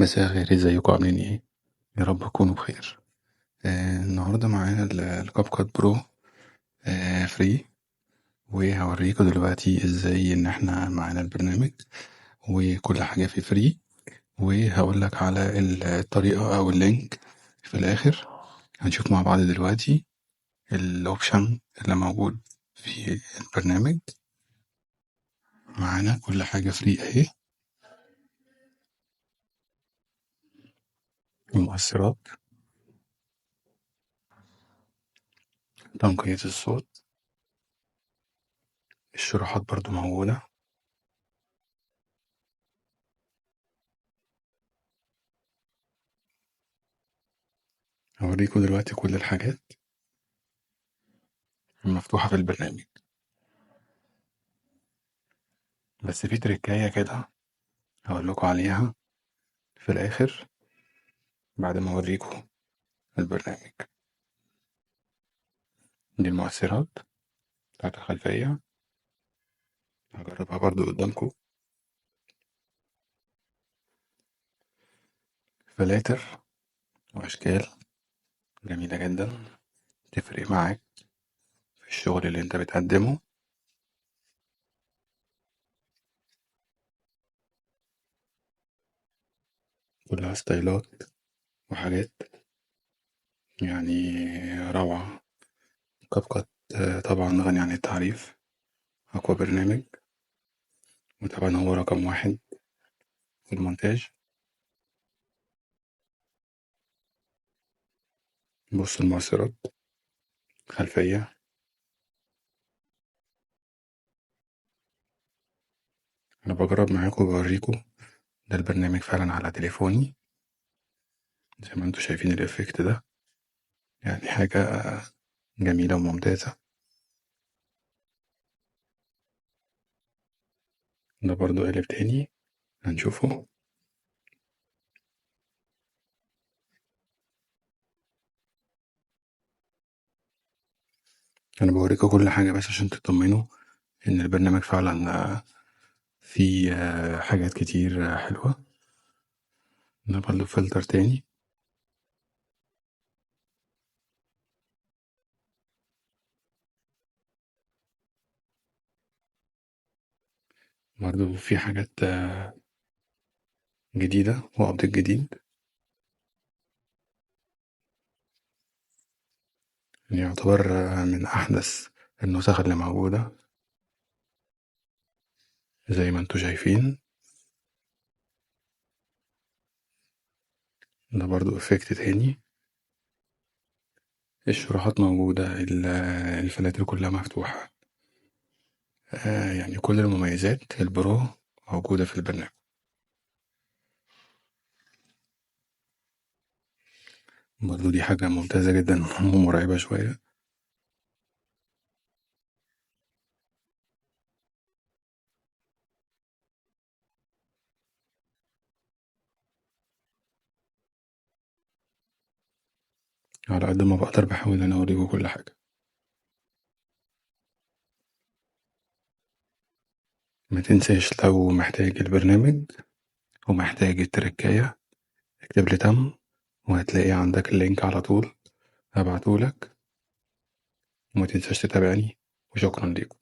مساء الخير، ازيكم عاملين ايه؟ يا رب تكونوا بخير. النهارده معانا الكاب كات برو فري، وهوريكم دلوقتي ازاي ان احنا معانا البرنامج وكل حاجة فيه فري، وهقولك على الطريقة او اللينك في الاخر. هنشوف مع بعض دلوقتي الاوبشن اللي موجود في البرنامج. معانا كل حاجة فري اهي، المؤثرات، تنقية الصوت، الشروحات برضو موجودة. هوريكم دلوقتي كل الحاجات المفتوحة في البرنامج، بس في تريكاية كده هقولكوا عليها في الآخر بعد ما أوريكوا البرنامج. دي المؤثرات بتاعت الخلفية، هجربها برضو قدامكوا. فلاتر وأشكال جميلة جدا تفرق معاك في الشغل اللي انت بتقدمه. كلها ستايلات وحاجات يعني روعة. كاب كات طبعا غني عن التعريف، أقوى برنامج، وطبعا هو رقم واحد في المونتاج. بص المؤثرات، خلفية. أنا بجرب معاكم وبوريكم، ده البرنامج فعلا على تليفوني زي ما انتوا شايفين الإفكت ده، يعني حاجة جميلة وممتازة. ده برضو قالب تاني هنشوفه. أنا بوريكم كل حاجة بس عشان تطمنوا إن البرنامج فعلا فيه حاجات كتير حلوة. ده برضو فلتر تاني، برضو في حاجات جديدة وأبديت جديد، يعني يعتبر من أحدث النسخ اللي موجودة زي ما انتوا شايفين. ده برضو إفكت تاني، الشروحات موجودة، الفلاتر كلها مفتوحة، يعني كل المميزات البرو موجودة في البرنامج. برضه دي حاجة ممتازة جدا ومرعبة شوية. على قد ما بقدر بحاول أنا أوريكوا كل حاجة. ما تنساش لو محتاج البرنامج ومحتاج التركاية اكتب لي تم، وهتلاقي عندك اللينك على طول هبعتهولك. وما تنساش تتابعني، وشكرا ليكم.